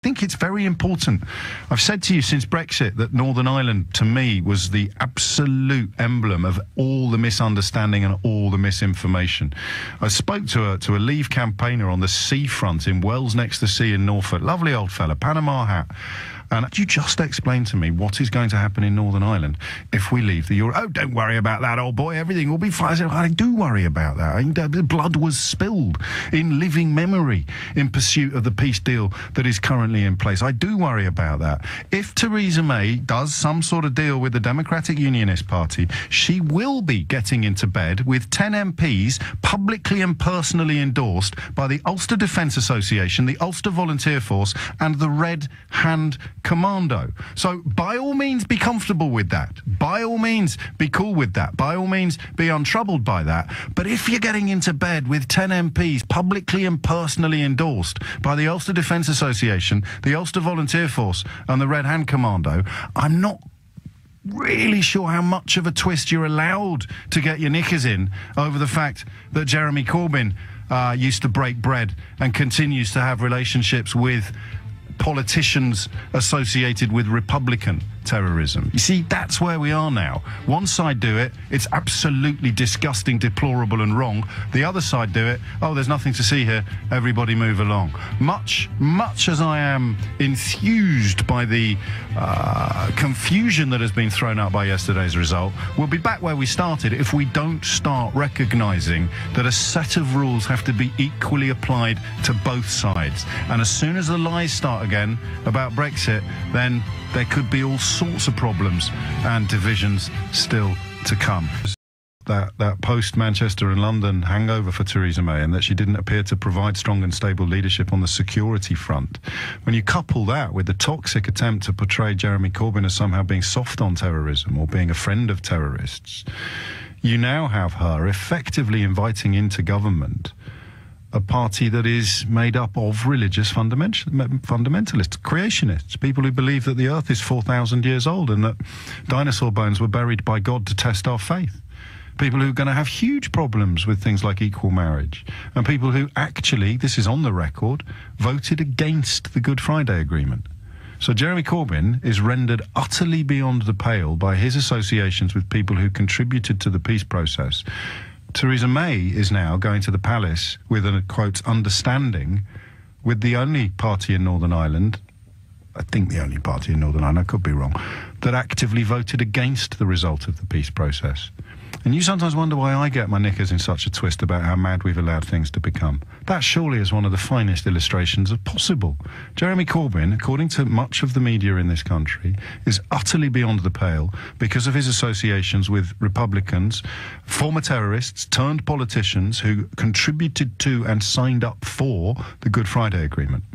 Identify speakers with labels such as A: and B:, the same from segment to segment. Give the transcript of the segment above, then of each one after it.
A: think it's very important. I've said to you since Brexit that Northern Ireland, to me, was the absolute emblem of all the misunderstanding and all the misinformation. I spoke to a Leave campaigner on the seafront in Wells next to the sea in Norfolk. Lovely old fella, Panama hat. And you just explain to me what is going to happen in Northern Ireland if we leave the Euro. Oh, don't worry about that, old boy. Everything will be fine. I said, I do worry about that. Blood was spilled in living memory in pursuit of the peace deal that is currently in place. I do worry about that. If Theresa May does some sort of deal with the Democratic Unionist Party, she will be getting into bed with 10 MPs publicly and personally endorsed by the Ulster Defence Association, the Ulster Volunteer Force, and the Red Hand Commando. So by all means be comfortable with that. By all means be cool with that. By all means be untroubled by that. But if you're getting into bed with 10 MPs publicly and personally endorsed by the Ulster Defence Association, the Ulster Volunteer Force and the Red Hand Commando, I'm not really sure how much of a twist you're allowed to get your knickers in over the fact that Jeremy Corbyn used to break bread and continues to have relationships with politicians associated with Republican terrorism. You see, that's where we are now. One side do it, it's absolutely disgusting, deplorable and wrong. The other side do it, oh, there's nothing to see here, everybody move along. Much as I am enthused by the confusion that has been thrown out by yesterday's result, we'll be back where we started if we don't start recognising that a set of rules have to be equally applied to both sides. And as soon as the lies start again about Brexit, then there could be all sorts of problems and divisions still to come. That post-Manchester and London hangover for Theresa May, and that she didn't appear to provide strong and stable leadership on the security front. When you couple that with the toxic attempt to portray Jeremy Corbyn as somehow being soft on terrorism or being a friend of terrorists, you now have her effectively inviting into government a party that is made up of religious fundamentalists, creationists, people who believe that the earth is 4,000 years old and that dinosaur bones were buried by God to test our faith. People who are going to have huge problems with things like equal marriage, and people who actually, this is on the record, voted against the Good Friday Agreement. So Jeremy Corbyn is rendered utterly beyond the pale by his associations with people who contributed to the peace process. Theresa May is now going to the palace with a, quote, understanding with the only party in Northern Ireland, I think the only party in Northern Ireland, I could be wrong, that actively voted against the result of the peace process. And you sometimes wonder why I get my knickers in such a twist about how mad we've allowed things to become. That surely is one of the finest illustrations of possible. Jeremy Corbyn, according to much of the media in this country, is utterly beyond the pale because of his associations with Republicans, former terrorists, turned politicians who contributed to and signed up for the Good Friday Agreement.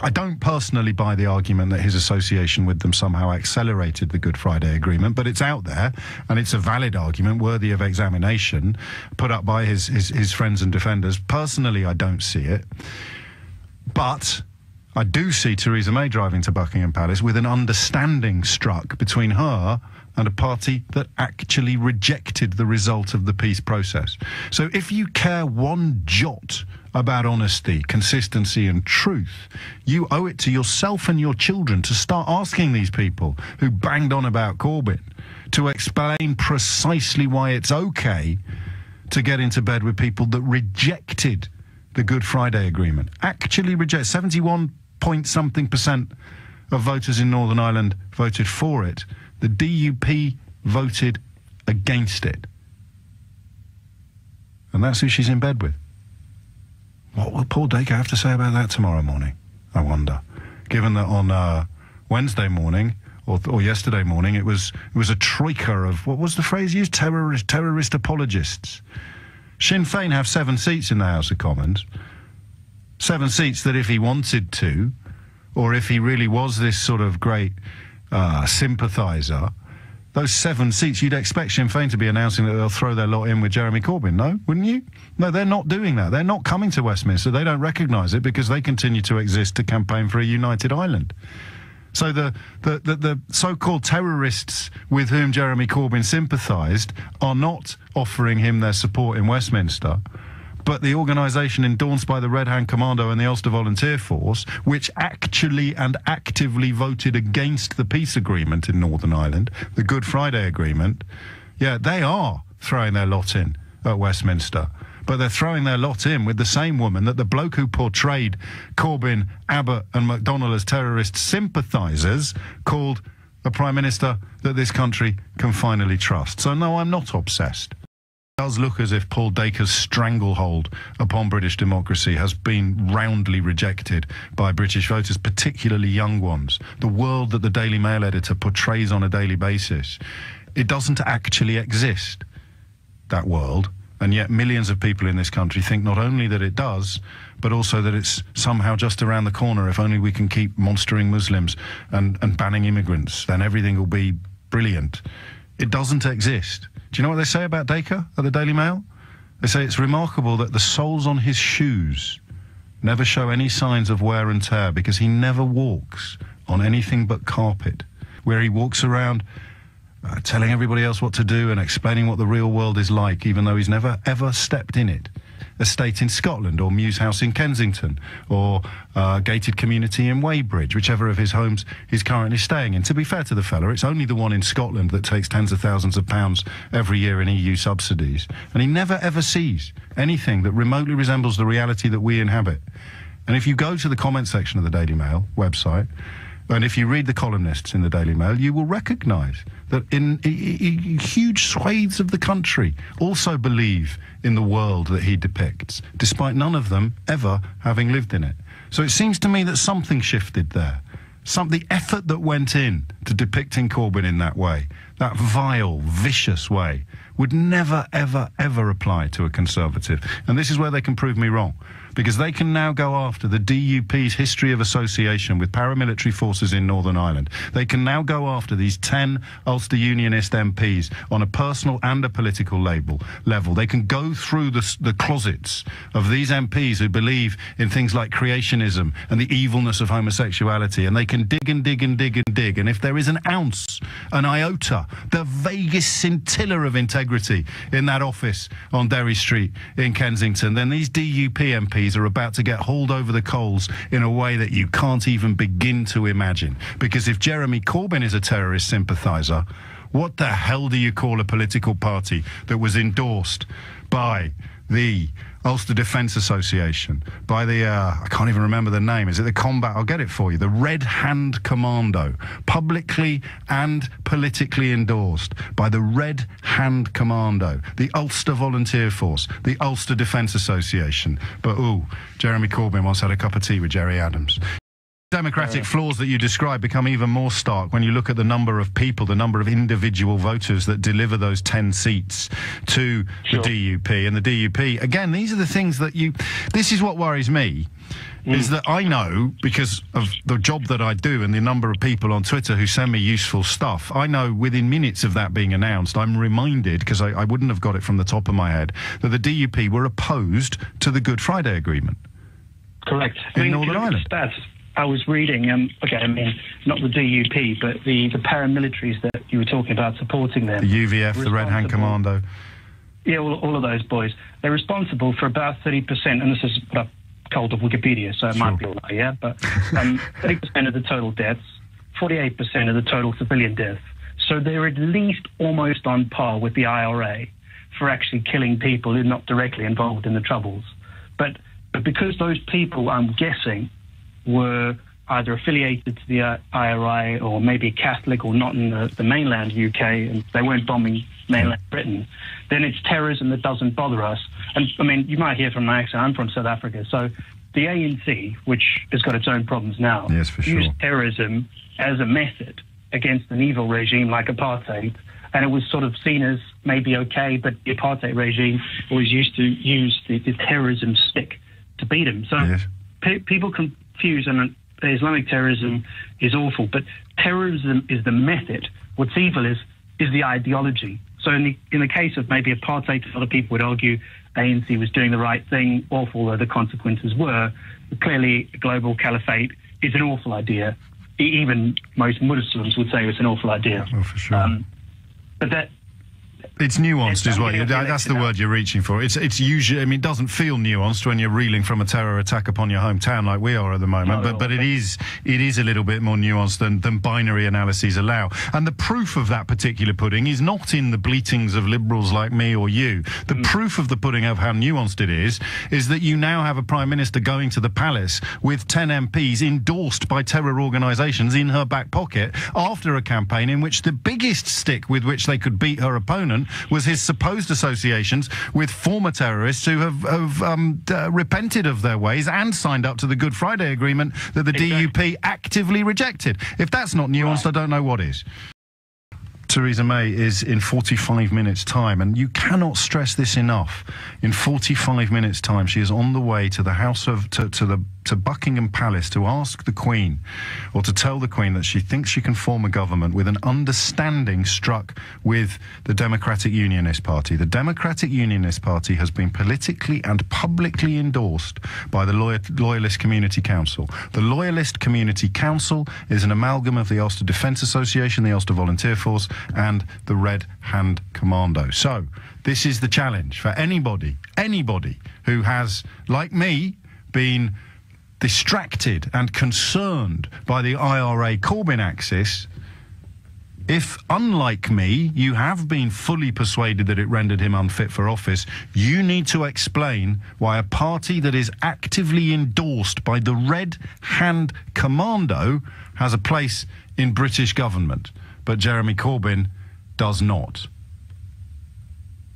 A: I don't personally buy the argument that his association with them somehow accelerated the Good Friday Agreement, but it's out there, and it's a valid argument worthy of examination, put up by his friends and defenders. Personally, I don't see it. But I do see Theresa May driving to Buckingham Palace with an understanding struck between her and a party that actually rejected the result of the peace process. So if you care one jot about honesty, consistency and truth, you owe it to yourself and your children to start asking these people who banged on about Corbyn to explain precisely why it's okay to get into bed with people that rejected the Good Friday Agreement. Actually reject 71-point-something% of voters in Northern Ireland voted for it. The DUP voted against it. And that's who she's in bed with. What will Paul Dacre have to say about that tomorrow morning, I wonder? Given that on Wednesday morning, or yesterday morning, it was a troika of, what was the phrase used? Terrorist apologists. Sinn Féin have 7 seats in the House of Commons. 7 seats that if he wanted to, or if he really was this sort of great sympathiser, those 7 seats, you'd expect Sinn Féin to be announcing that they'll throw their lot in with Jeremy Corbyn, no? Wouldn't you? No, they're not doing that. They're not coming to Westminster. They don't recognise it because they continue to exist to campaign for a united Ireland. So the so-called terrorists with whom Jeremy Corbyn sympathised are not offering him their support in Westminster, but the organisation endorsed by the Red Hand Commando and the Ulster Volunteer Force, which actually and actively voted against the peace agreement in Northern Ireland, the Good Friday Agreement, yeah, they are throwing their lot in at Westminster. But they're throwing their lot in with the same woman that the bloke who portrayed Corbyn, Abbott and McDonnell as terrorist sympathisers called a Prime Minister that this country can finally trust. So no, I'm not obsessed. It does look as if Paul Dacre's stranglehold upon British democracy has been roundly rejected by British voters, particularly young ones. The world that the Daily Mail editor portrays on a daily basis, it doesn't actually exist, that world. And yet millions of people in this country think not only that it does, but also that it's somehow just around the corner. If only we can keep monstering Muslims and banning immigrants, then everything will be brilliant. It doesn't exist. Do you know what they say about Dacre at the Daily Mail? They say it's remarkable that the soles on his shoes never show any signs of wear and tear because he never walks on anything but carpet, where he walks around telling everybody else what to do and explaining what the real world is like, even though he's never, ever stepped in it. Estate in Scotland, or Mews House in Kensington, or gated community in Weybridge, whichever of his homes he's currently staying in. To be fair to the fella, it's only the one in Scotland that takes tens of thousands of pounds every year in EU subsidies. And he never, ever sees anything that remotely resembles the reality that we inhabit. And if you go to the comment section of the Daily Mail website, and if you read the columnists in the Daily Mail, you will recognise that in huge swathes of the country also believe in the world that he depicts, despite none of them ever having lived in it. So it seems to me that something shifted there. The effort that went in to depicting Corbyn in that way, that vile, vicious way, would never, ever, ever apply to a Conservative. And this is where they can prove me wrong, because they can now go after the DUP's history of association with paramilitary forces in Northern Ireland. They can now go after these 10 Ulster Unionist MPs on a personal and a political level. They can go through the closets of these MPs who believe in things like creationism and the evilness of homosexuality, and they can dig and dig and dig and dig. And if there is an ounce, an iota, the vaguest scintilla of integrity in that office on Derry Street in Kensington, then these DUP MPs are about to get hauled over the coals in a way that you can't even begin to imagine. Because if Jeremy Corbyn is a terrorist sympathiser, what the hell do you call a political party that was endorsed by the Ulster Defence Association, by the, I can't even remember the name, is it the Combat, I'll get it for you, the Red Hand Commando, publicly and politically endorsed by the Red Hand Commando, the Ulster Volunteer Force, the Ulster Defence Association. But, ooh, Jeremy Corbyn once had a cup of tea with Gerry Adams. Democratic flaws that you describe become even more stark when you look at the number of people, the number of individual voters that deliver those 10 seats to the DUP. And the DUP, again, these are the things that this is what worries me, is that I know, because of the job that I do and the number of people on Twitter who send me useful stuff, I know within minutes of that being announced, I'm reminded, because I wouldn't have got it from the top of my head, that the DUP were opposed to the Good Friday Agreement.
B: Correct.
A: In Northern Ireland.
B: I was reading, okay, I mean, not the DUP, but the paramilitaries that you were talking about supporting them.
A: The UVF, the Red Hand Commando.
B: Yeah, all of those boys. They're responsible for about 30%, and this is what I've told of Wikipedia, so it might be all right, yeah? But 30% of the total deaths, 48% of the total civilian deaths. So they're at least almost on par with the IRA for actually killing people who are not directly involved in the Troubles. But because those people, I'm guessing, were either affiliated to the IRA or maybe Catholic or not in the mainland UK, and they weren't bombing mainland Britain, then it's terrorism that doesn't bother us. And, I mean, you might hear from my accent, I'm from South Africa, so the ANC, which has got its own problems now,
A: yes, for sure,
B: used terrorism as a method against an evil regime like apartheid, and it was sort of seen as maybe okay, but the apartheid regime always used to use the terrorism stick to beat them. So
A: yes,
B: people confuse, and Islamic terrorism is awful, but terrorism is the method. What's evil is the ideology. So in the case of maybe apartheid, other people would argue ANC was doing the right thing, awful though the consequences were. Clearly, a global caliphate is an awful idea. Even most Muslims would say it's an awful idea.
A: Oh, for sure.
B: But
A: It's nuanced, is what you. That's the word you're reaching for. It's usually. I mean, it doesn't feel nuanced when you're reeling from a terror attack upon your hometown like we are at the moment. But it is a little bit more nuanced than binary analyses allow. And the proof of that particular pudding is not in the bleatings of liberals like me or you. The proof of the pudding of how nuanced it is that you now have a prime minister going to the palace with 10 MPs endorsed by terror organisations in her back pocket after a campaign in which the biggest stick with which they could beat her opponent was his supposed associations with former terrorists who have repented of their ways and signed up to the Good Friday Agreement that the DUP actively rejected. If that's not nuanced, I don't know what is. Theresa May is in 45 minutes' time, and you cannot stress this enough. In 45 minutes' time, she is on the way to the to Buckingham Palace to ask the Queen, or to tell the Queen that she thinks she can form a government with an understanding struck with the Democratic Unionist Party. The Democratic Unionist Party has been politically and publicly endorsed by the Loyalist Community Council. The Loyalist Community Council is an amalgam of the Ulster Defence Association, the Ulster Volunteer Force, and the Red Hand Commando. So, this is the challenge for anybody who has, like me, been distracted and concerned by the IRA Corbyn axis. If, unlike me, you have been fully persuaded that it rendered him unfit for office, you need to explain why a party that is actively endorsed by the Red Hand Commando has a place in British government, but Jeremy Corbyn does not.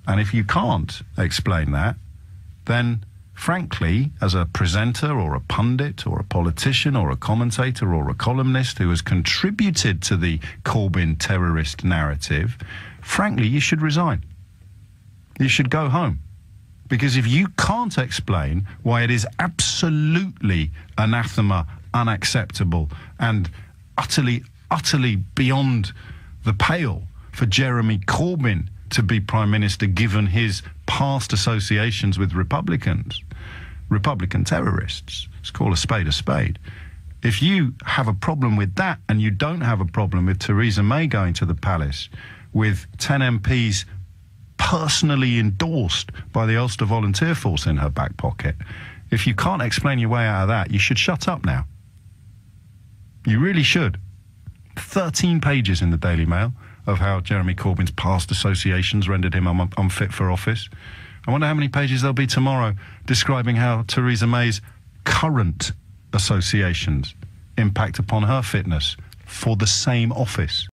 A: And if you can't explain that, then frankly, as a presenter or a pundit or a politician or a commentator or a columnist who has contributed to the Corbyn terrorist narrative, frankly, you should resign. You should go home. Because if you can't explain why it is absolutely anathema, unacceptable, and utterly beyond the pale for Jeremy Corbyn to be Prime Minister given his past associations with Republicans, Republican terrorists. Let's call a spade a spade. If you have a problem with that and you don't have a problem with Theresa May going to the palace with 10 MPs personally endorsed by the Ulster Volunteer Force in her back pocket, if you can't explain your way out of that, you should shut up now. You really should. 13 pages in the Daily Mail of how Jeremy Corbyn's past associations rendered him unfit for office. I wonder how many pages there'll be tomorrow describing how Theresa May's current associations impact upon her fitness for the same office.